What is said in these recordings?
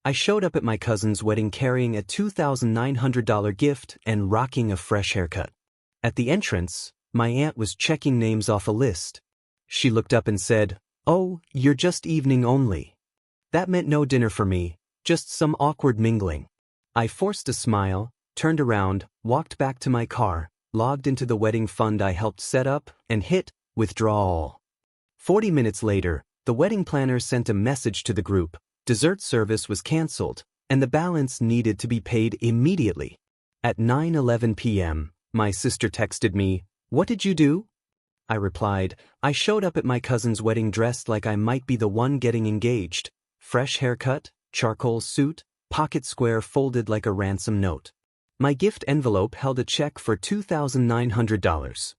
I showed up at my cousin's wedding carrying a $2,900 gift and rocking a fresh haircut. At the entrance, my aunt was checking names off a list. She looked up and said, "Oh, you're just evening only." That meant no dinner for me, just some awkward mingling. I forced a smile, turned around, walked back to my car, logged into the wedding fund I helped set up, and hit withdraw all. 40 minutes later, the wedding planner sent a message to the group. Dessert service was canceled, and the balance needed to be paid immediately. At 9:11 p.m., my sister texted me, "What did you do?" I replied, "I showed up at my cousin's wedding dressed like I might be the one getting engaged. Fresh haircut, charcoal suit, pocket square folded like a ransom note. My gift envelope held a check for $2,900.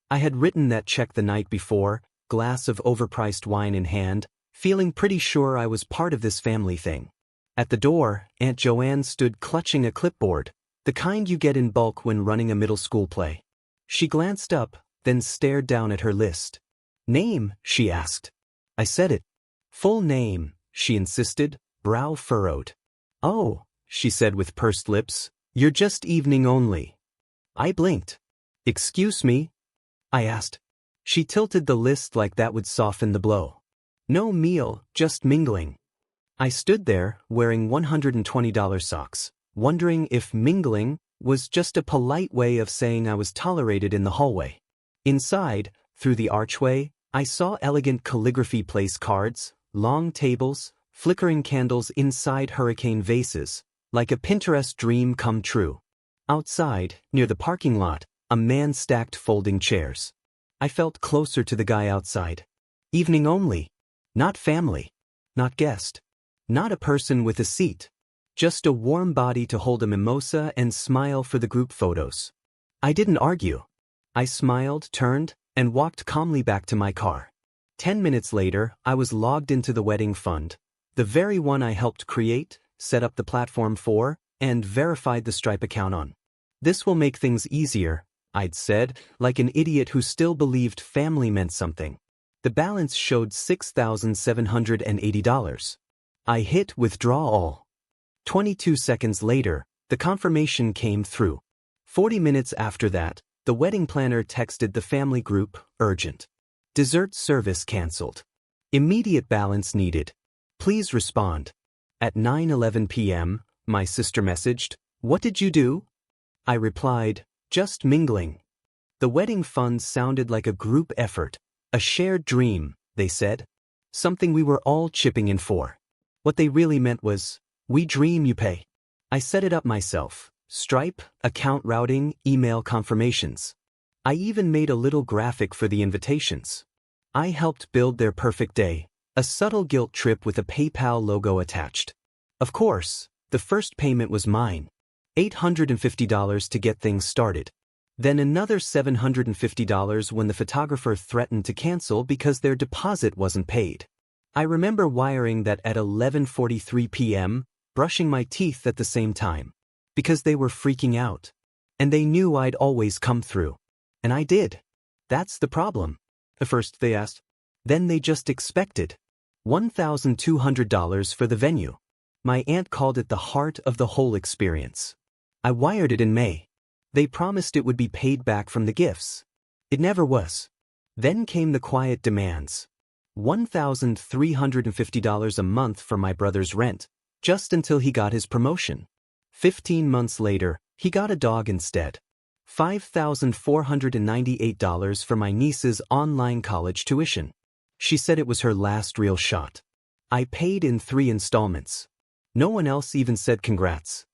I had written that check the night before, glass of overpriced wine in hand, feeling pretty sure I was part of this family thing. At the door, Aunt Joanne stood clutching a clipboard, the kind you get in bulk when running a middle school play. She glanced up, then stared down at her list. "Name?" she asked. I said it. "Full name," she insisted, brow furrowed. "Oh," she said with pursed lips, "you're just evening only." I blinked. "Excuse me?" I asked. She tilted the list like that would soften the blow. "No meal, just mingling." I stood there, wearing $120 socks, wondering if mingling was just a polite way of saying I was tolerated in the hallway. Inside, through the archway, I saw elegant calligraphy place cards, long tables, flickering candles inside hurricane vases, like a Pinterest dream come true. Outside, near the parking lot, a man stacked folding chairs. I felt closer to the guy outside. Evening only. Not family. Not guest. Not a person with a seat. Just a warm body to hold a mimosa and smile for the group photos. I didn't argue. I smiled, turned, and walked calmly back to my car. 10 minutes later, I was logged into the wedding fund, the very one I helped create, set up the platform for, and verified the Stripe account on. "This will make things easier," I'd said, like an idiot who still believed family meant something. The balance showed $6,780. I hit withdraw all. 22 seconds later, the confirmation came through. 40 minutes after that, the wedding planner texted the family group, urgent. Dessert service canceled. Immediate balance needed. Please respond. At 9:11 p.m., my sister messaged, "What did you do?" I replied, "Just mingling." The wedding fund sounded like a group effort, a shared dream, they said. Something we were all chipping in for. What they really meant was, "We dream, you pay." I set it up myself. Stripe, account routing, email confirmations. I even made a little graphic for the invitations. I helped build their perfect day, a subtle guilt trip with a PayPal logo attached. Of course, the first payment was mine. $850 to get things started. Then another $750 when the photographer threatened to cancel because their deposit wasn't paid. I remember wiring that at 11:43 p.m., brushing my teeth at the same time. Because they were freaking out. And they knew I'd always come through. And I did. That's the problem. At first they asked. Then they just expected. $1,200 for the venue. My aunt called it the heart of the whole experience. I wired it in May. They promised it would be paid back from the gifts. It never was. Then came the quiet demands. $1,350 a month for my brother's rent, just until he got his promotion. 15 months later, he got a dog instead. $5,498 for my niece's online college tuition. She said it was her last real shot. I paid in 3 installments. No one else even said congrats.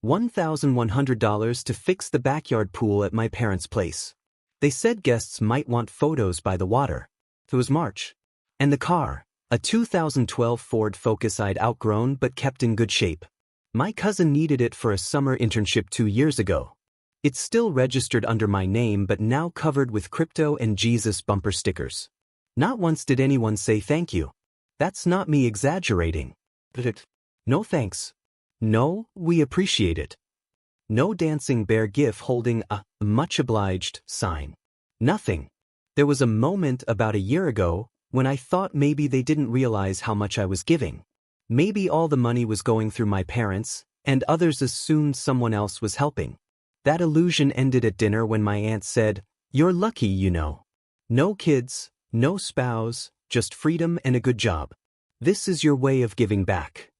$1,100 to fix the backyard pool at my parents' place. They said guests might want photos by the water. It was March. And the car, a 2012 Ford Focus I'd outgrown but kept in good shape. My cousin needed it for a summer internship 2 years ago. It's still registered under my name but now covered with crypto and Jesus bumper stickers. Not once did anyone say thank you. That's not me exaggerating. No thanks. No, we appreciate it. No dancing bear gif holding a much obliged sign. Nothing. There was a moment about a year ago when I thought maybe they didn't realize how much I was giving. Maybe all the money was going through my parents, and others assumed someone else was helping. That illusion ended at dinner when my aunt said, "You're lucky, you know. No kids, no spouse, just freedom and a good job. This is your way of giving back."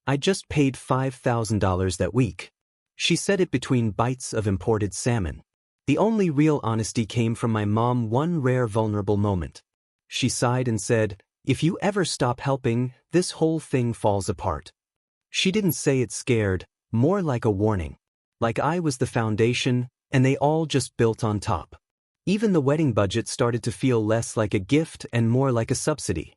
I just paid $5,000 that week. She said it between bites of imported salmon. The only real honesty came from my mom, one rare vulnerable moment. She sighed and said, "If you ever stop helping, this whole thing falls apart." She didn't say it scared, more like a warning. Like I was the foundation, and they all just built on top. Even the wedding budget started to feel less like a gift and more like a subsidy.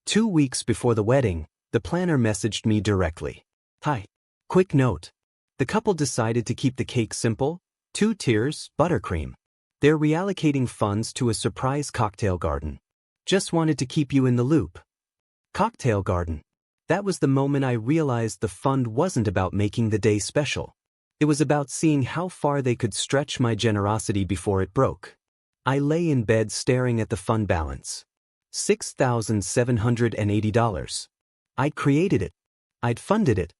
2 weeks before the wedding, the planner messaged me directly. "Hi. Quick note. The couple decided to keep the cake simple, 2 tiers, buttercream. They're reallocating funds to a surprise cocktail garden. Just wanted to keep you in the loop." Cocktail garden. That was the moment I realized the fund wasn't about making the day special. It was about seeing how far they could stretch my generosity before it broke. I lay in bed staring at the fund balance. $6,780. I'd created it. I'd funded it.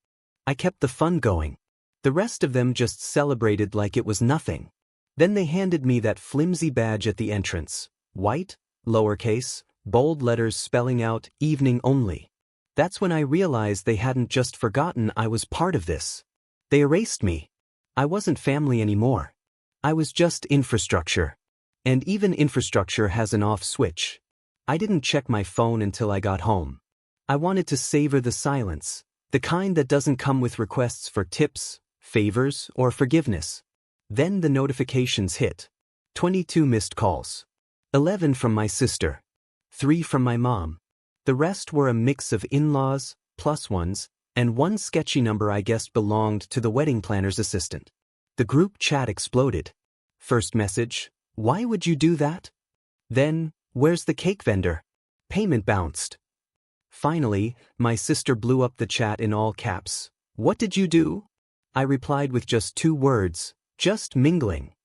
I kept the fund going. The rest of them just celebrated like it was nothing. Then they handed me that flimsy badge at the entrance. White, lowercase, bold letters spelling out "evening only." That's when I realized they hadn't just forgotten I was part of this. They erased me. I wasn't family anymore. I was just infrastructure. And even infrastructure has an off switch. I didn't check my phone until I got home. I wanted to savor the silence, the kind that doesn't come with requests for tips, favors, or forgiveness. Then the notifications hit. 22 missed calls. 11 from my sister. 3 from my mom. The rest were a mix of in-laws, plus ones, and one sketchy number I guessed belonged to the wedding planner's assistant. The group chat exploded. First message, "Why would you do that?" Then, "Where's the cake vendor?" Payment bounced. Finally, my sister blew up the chat in all caps. "What did you do?" I replied with just 2 words, "Just mingling."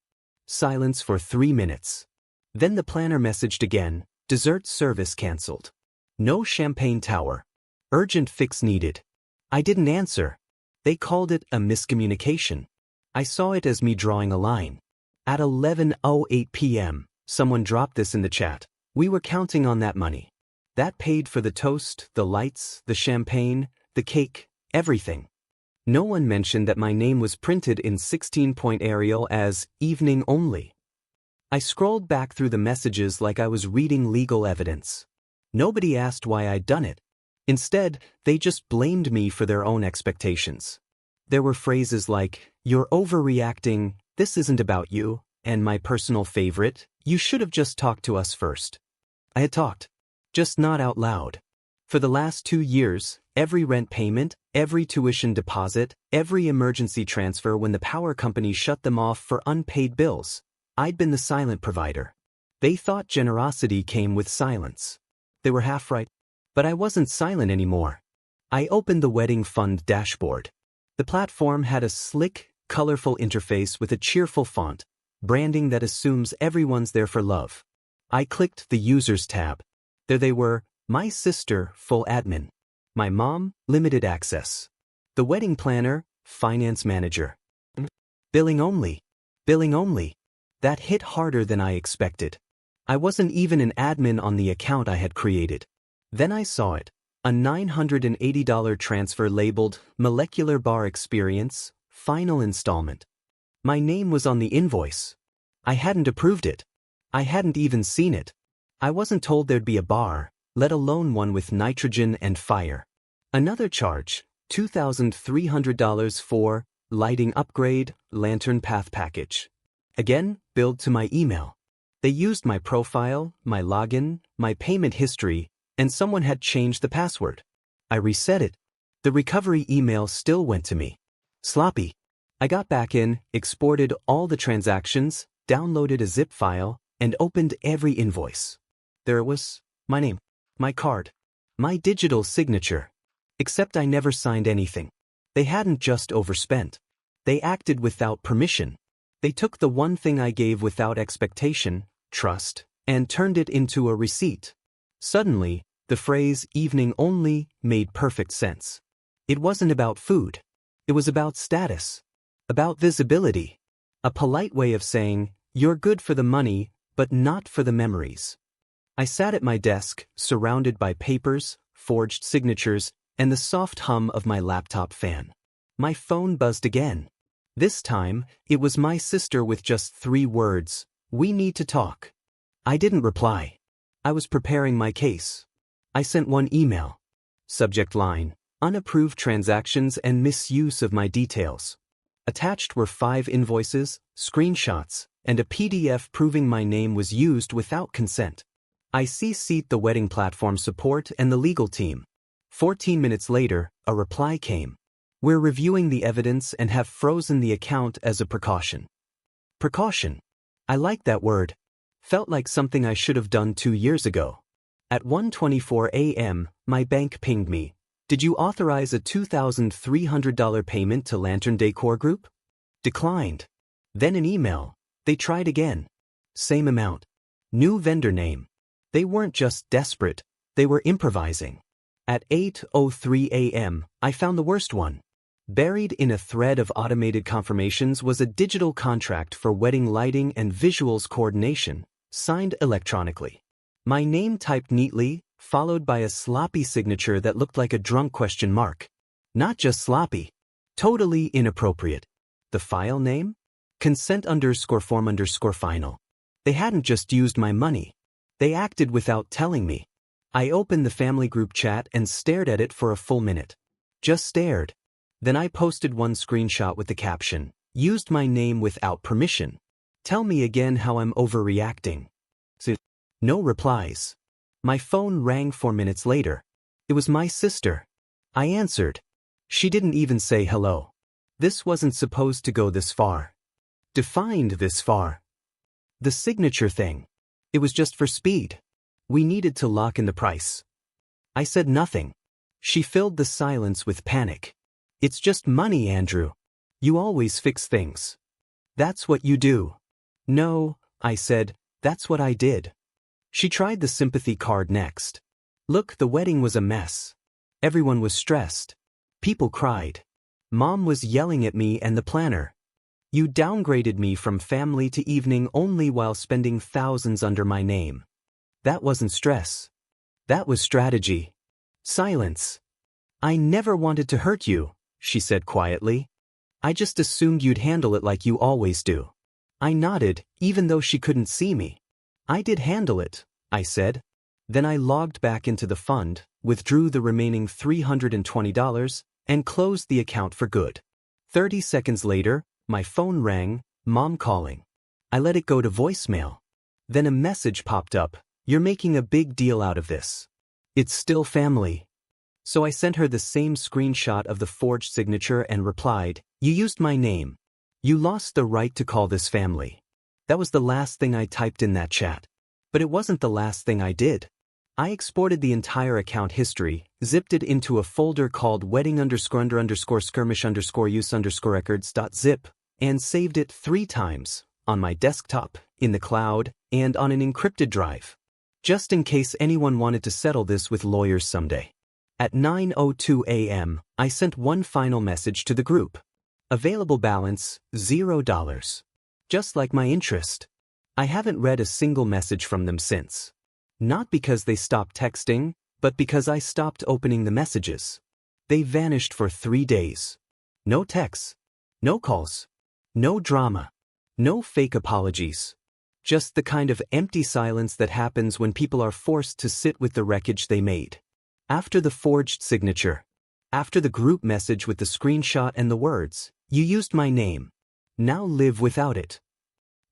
Silence for 3 minutes. Then the planner messaged again, "Dessert service cancelled. No champagne tower. Urgent fix needed." I didn't answer. They called it a miscommunication. I saw it as me drawing a line. At 11:08 p.m., someone dropped this in the chat. "We were counting on that money. That paid for the toast, the lights, the champagne, the cake, everything." No one mentioned that my name was printed in 16-point Arial as "evening only." I scrolled back through the messages like I was reading legal evidence. Nobody asked why I'd done it. Instead, they just blamed me for their own expectations. There were phrases like, "You're overreacting, this isn't about you," and my personal favorite, "You should have just talked to us first." I had talked, just not out loud. For the last 2 years, every rent payment, every tuition deposit, every emergency transfer when the power company shut them off for unpaid bills, I'd been the silent provider. They thought generosity came with silence. They were half right. But I wasn't silent anymore. I opened the wedding fund dashboard. The platform had a slick, colorful interface with a cheerful font, branding that assumes everyone's there for love. I clicked the Users tab. There they were, my sister, full admin. My mom, limited access. The wedding planner, finance manager. Billing only. Billing only. That hit harder than I expected. I wasn't even an admin on the account I had created. Then I saw it. A $980 transfer labeled Molecular Bar Experience, Final Installment. My name was on the invoice. I hadn't approved it. I hadn't even seen it. I wasn't told there'd be a bar, let alone one with nitrogen and fire. Another charge, $2,300 for lighting upgrade, lantern path package. Again, billed to my email. They used my profile, my login, my payment history, and someone had changed the password. I reset it. The recovery email still went to me. Sloppy. I got back in, exported all the transactions, downloaded a zip file, and opened every invoice. There it was, my name, my card, my digital signature. Except I never signed anything. They hadn't just overspent. They acted without permission. They took the one thing I gave without expectation, trust, and turned it into a receipt. Suddenly, The phrase evening only made perfect sense. It wasn't about food. It was about status. About visibility. A polite way of saying, you're good for the money, but not for the memories. I sat at my desk, surrounded by papers, forged signatures, and the soft hum of my laptop fan. My phone buzzed again. This time, it was my sister with just 3 words, "We need to talk." I didn't reply. I was preparing my case. I sent one email. Subject line, unapproved transactions and misuse of my details. Attached were 5 invoices, screenshots, and a PDF proving my name was used without consent. I CC'd the wedding platform support and the legal team. 14 minutes later, a reply came. We're reviewing the evidence and have frozen the account as a precaution. Precaution. I liked that word. Felt like something I should have done 2 years ago. At 1:24 a.m., my bank pinged me. Did you authorize a $2,300 payment to Lantern Decor Group? Declined. Then an email. They tried again. Same amount. New vendor name. They weren't just desperate, they were improvising. At 8:03 a.m., I found the worst one. Buried in a thread of automated confirmations was a digital contract for wedding lighting and visuals coordination, signed electronically. My name typed neatly, followed by a sloppy signature that looked like a drunk question mark. Not just sloppy. Totally inappropriate. The file name? Consent_form_final. They hadn't just used my money. They acted without telling me. I opened the family group chat and stared at it for a full minute. Just stared. Then I posted one screenshot with the caption, "Used my name without permission. Tell me again how I'm overreacting." No replies. My phone rang 4 minutes later. It was my sister. I answered. She didn't even say hello. This wasn't supposed to go this far. Defined this far. The signature thing. It was just for speed. We needed to lock in the price. I said nothing. She filled the silence with panic. "It's just money, Andrew. You always fix things. That's what you do." "No," I said, "that's what I did." She tried the sympathy card next. "Look, the wedding was a mess. Everyone was stressed. People cried. Mom was yelling at me and the planner. You downgraded me from family to evening only while spending thousands under my name. That wasn't stress. That was strategy." Silence. "I never wanted to hurt you," she said quietly. "I just assumed you'd handle it like you always do." I nodded, even though she couldn't see me. "I did handle it," I said. Then I logged back into the fund, withdrew the remaining $320, and closed the account for good. 30 seconds later, my phone rang, Mom calling. I let it go to voicemail. Then a message popped up, "You're making a big deal out of this. It's still family." So I sent her the same screenshot of the forged signature and replied, "You used my name. You lost the right to call this family." That was the last thing I typed in that chat. But it wasn't the last thing I did. I exported the entire account history, zipped it into a folder called wedding_under_skirmish_use_records.zip, and saved it 3 times, on my desktop, in the cloud, and on an encrypted drive. Just in case anyone wanted to settle this with lawyers someday. At 9:02 a.m., I sent one final message to the group. Available balance, $0. Just like my interest. I haven't read a single message from them since. Not because they stopped texting, but because I stopped opening the messages. They vanished for 3 days. No texts. No calls. No drama. No fake apologies. Just the kind of empty silence that happens when people are forced to sit with the wreckage they made. After the forged signature. After the group message with the screenshot and the words, "You used my name. Now live without it."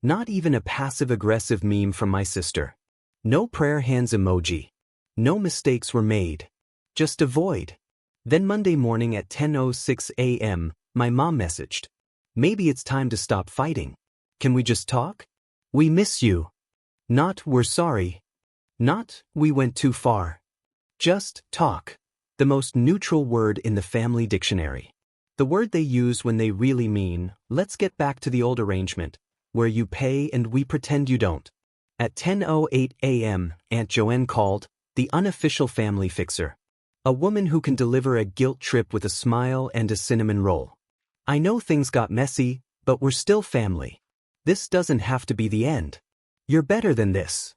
Not even a passive-aggressive meme from my sister. No prayer hands emoji. No mistakes were made. Just a void. Then Monday morning at 10:06 a.m., my mom messaged. "Maybe it's time to stop fighting. Can we just talk? We miss you." Not "we're sorry." Not "we went too far." Just talk. The most neutral word in the family dictionary. The word they use when they really mean, "Let's get back to the old arrangement, where you pay and we pretend you don't." At 10:08 a.m., Aunt Joanne called. the unofficial family fixer. A woman who can deliver a guilt trip with a smile and a cinnamon roll. I know things got messy, but we're still family. This doesn't have to be the end. You're better than this.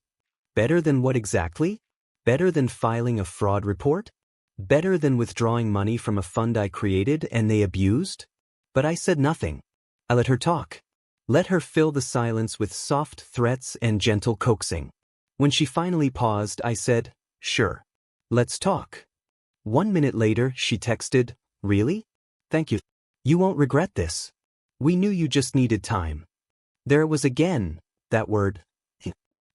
Better than what exactly? Better than filing a fraud report? Better than withdrawing money from a fund I created and they abused? But I said nothing. I let her talk. Let her fill the silence with soft threats and gentle coaxing. When she finally paused, I said, "Sure. Let's talk." 1 minute later, she texted, "Really? Thank you. You won't regret this. We knew you just needed time." There it was again, that word.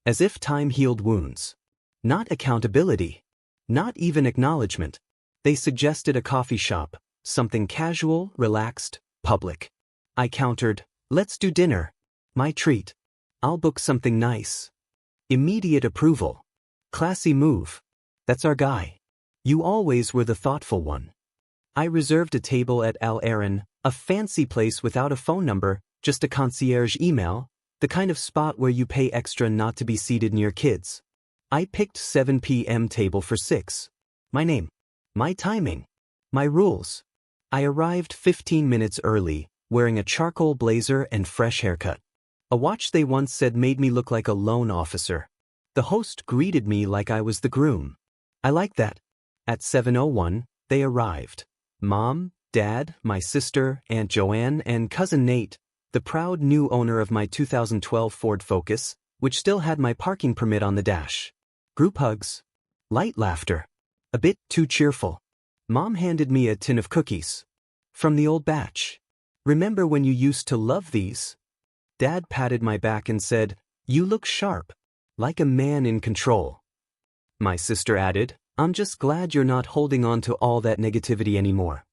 As if time healed wounds. Not accountability. Not even acknowledgement. They suggested a coffee shop, something casual, relaxed, public. I countered, "Let's do dinner. My treat. I'll book something nice." Immediate approval. Classy move. That's our guy. You always were the thoughtful one. I reserved a table at Al Aran, a fancy place without a phone number, just a concierge email, the kind of spot where you pay extra not to be seated near kids. I picked 7 p.m. table for 6. My name. My timing. My rules. I arrived 15 minutes early, wearing a charcoal blazer and fresh haircut. A watch they once said made me look like a loan officer. The host greeted me like I was the groom. I liked that. At 7:01, they arrived. Mom, Dad, my sister, Aunt Joanne, and Cousin Nate, the proud new owner of my 2012 Ford Focus, which still had my parking permit on the dash. Group hugs. Light laughter. A bit too cheerful. Mom handed me a tin of cookies. From the old batch. "Remember when you used to love these?" Dad patted my back and said, "You look sharp. Like a man in control." My sister added, "I'm just glad you're not holding on to all that negativity anymore."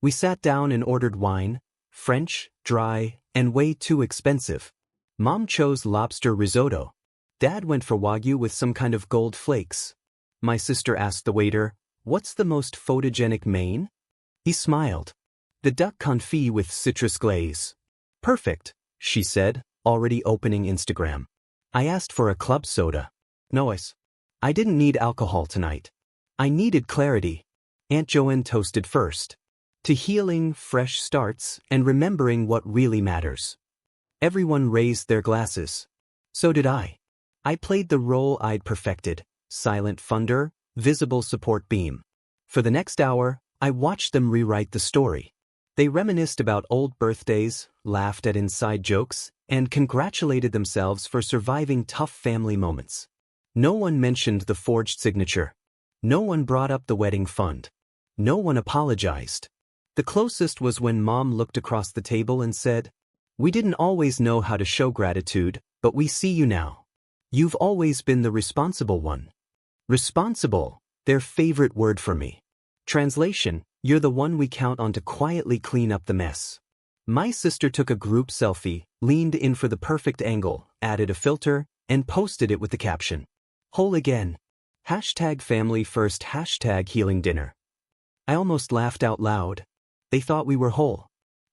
We sat down and ordered wine, French, dry, and way too expensive. Mom chose lobster risotto. Dad went for Wagyu with some kind of gold flakes. My sister asked the waiter, "What's the most photogenic main?" He smiled. "The duck confit with citrus glaze." "Perfect," she said, already opening Instagram. I asked for a club soda. No ice. I didn't need alcohol tonight. I needed clarity. Aunt Joanne toasted first. To healing, fresh starts, and remembering what really matters. Everyone raised their glasses. So did I. I played the role I'd perfected, silent funder, visible support beam. For the next hour, I watched them rewrite the story. They reminisced about old birthdays, laughed at inside jokes, and congratulated themselves for surviving tough family moments. No one mentioned the forged signature. No one brought up the wedding fund. No one apologized. The closest was when Mom looked across the table and said, "We didn't always know how to show gratitude, but we see you now. You've always been the responsible one." Responsible, their favorite word for me. Translation, you're the one we count on to quietly clean up the mess. My sister took a group selfie, leaned in for the perfect angle, added a filter, and posted it with the caption, "Whole again. #family first #healing dinner." I almost laughed out loud. They thought we were whole.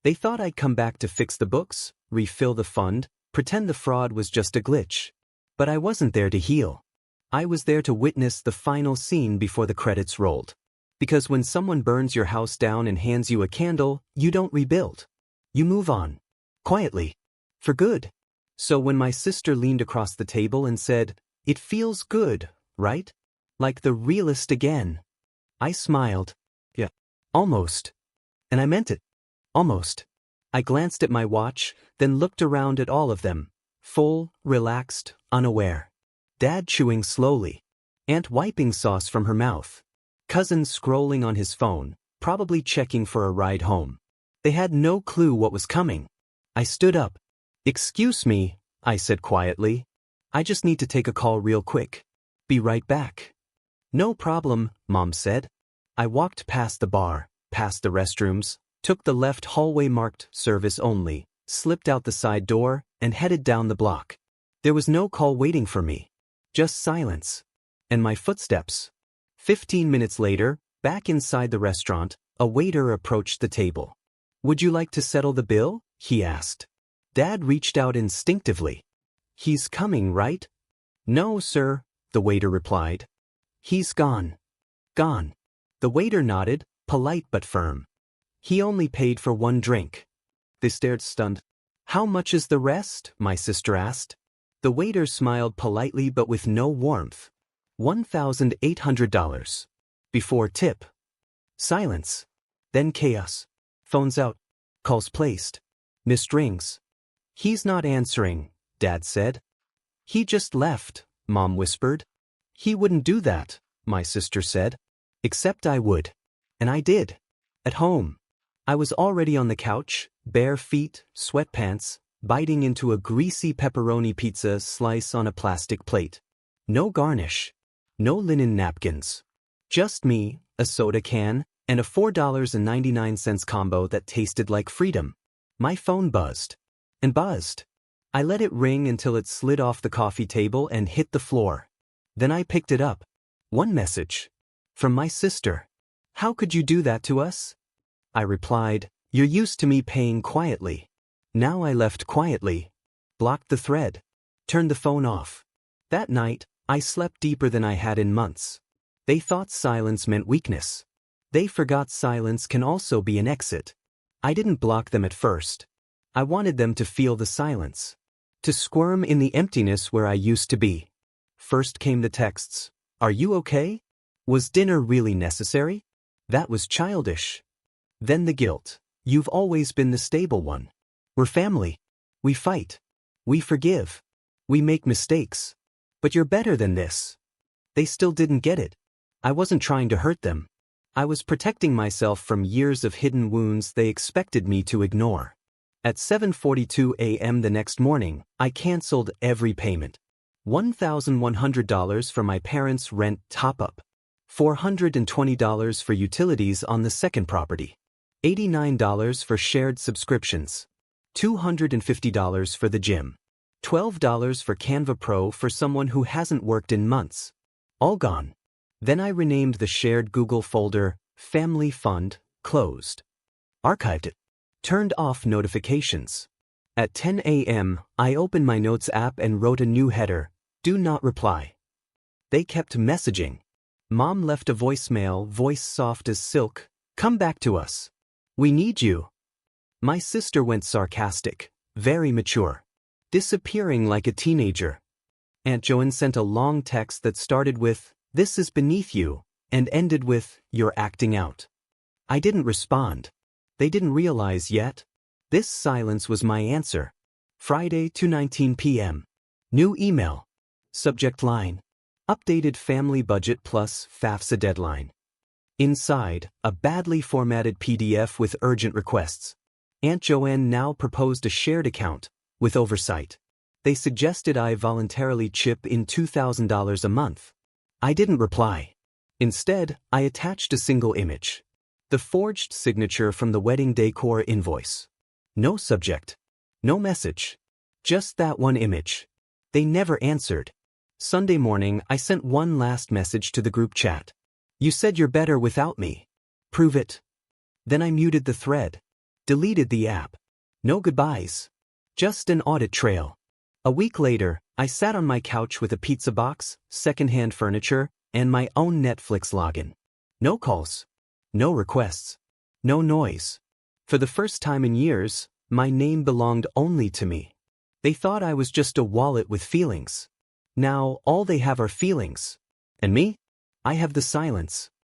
They thought I'd come back to fix the books, refill the fund, pretend the fraud was just a glitch. But I wasn't there to heal. I was there to witness the final scene before the credits rolled. Because when someone burns your house down and hands you a candle, you don't rebuild. You move on. Quietly. For good. So when my sister leaned across the table and said, "It feels good, right? Like the realist again." I smiled. Yeah. Almost. And I meant it. Almost. I glanced at my watch, then looked around at all of them. Full, relaxed, unaware. Dad chewing slowly. Aunt wiping sauce from her mouth. Cousin scrolling on his phone, probably checking for a ride home. They had no clue what was coming. I stood up. "Excuse me," I said quietly. "I just need to take a call real quick. Be right back." "No problem," Mom said. I walked past the bar, past the restrooms, took the left hallway marked service only, slipped out the side door, and headed down the block. There was no call waiting for me. Just silence. And my footsteps. 15 minutes later, back inside the restaurant, a waiter approached the table. "Would you like to settle the bill?" he asked. Dad reached out instinctively. "He's coming, right?" "No, sir," the waiter replied. He's gone. Gone. The waiter nodded, polite but firm. He only paid for one drink. They stared stunned. How much is the rest? My sister asked. The waiter smiled politely but with no warmth. $1,800. Before tip. Silence. Then chaos. Phones out. Calls placed. Missed rings. He's not answering, Dad said. He just left, Mom whispered. He wouldn't do that, my sister said. Except I would. And I did. At home. I was already on the couch, bare feet, sweatpants, biting into a greasy pepperoni pizza slice on a plastic plate. No garnish. No linen napkins. Just me, a soda can, and a $4.99 combo that tasted like freedom. My phone buzzed. And buzzed. I let it ring until it slid off the coffee table and hit the floor. Then I picked it up. One message. From my sister. How could you do that to us? I replied, you're used to me paying quietly. Now I left quietly. Blocked the thread. Turned the phone off. That night, I slept deeper than I had in months. They thought silence meant weakness. They forgot silence can also be an exit. I didn't block them at first. I wanted them to feel the silence. To squirm in the emptiness where I used to be. First came the texts. Are you okay? Was dinner really necessary? That was childish. Then the guilt. You've always been the stable one. We're family. We fight. We forgive. We make mistakes. But you're better than this. They still didn't get it. I wasn't trying to hurt them. I was protecting myself from years of hidden wounds they expected me to ignore. At 7:42 a.m. the next morning, I canceled every payment. $1,100 for my parents' rent top-up. $420 for utilities on the second property. $89 for shared subscriptions. $250 for the gym. $12 for Canva Pro for someone who hasn't worked in months. All gone. Then I renamed the shared Google folder Family Fund, closed. Archived it. Turned off notifications. At 10 a.m., I opened my Notes app and wrote a new header, Do Not Reply. They kept messaging. Mom left a voicemail, voice soft as silk, Come back to us. We need you. My sister went sarcastic, very mature. Disappearing like a teenager. Aunt Joan sent a long text that started with, This is beneath you, and ended with, You're acting out. I didn't respond. They didn't realize yet. This silence was my answer. Friday, 2:19 p.m. New email. Subject line. Updated family budget plus FAFSA deadline. Inside, a badly formatted PDF with urgent requests. Aunt Joanne now proposed a shared account, with oversight. They suggested I voluntarily chip in $2,000 a month. I didn't reply. Instead, I attached a single image. The forged signature from the wedding decor invoice. No subject. No message. Just that one image. They never answered. Sunday morning, I sent one last message to the group chat. You said you're better without me. Prove it. Then I muted the thread. Deleted the app. No goodbyes. Just an audit trail. A week later, I sat on my couch with a pizza box, secondhand furniture, and my own Netflix login. No calls. No requests. No noise. For the first time in years, my name belonged only to me. They thought I was just a wallet with feelings. Now, all they have are feelings. And me? I have the silence.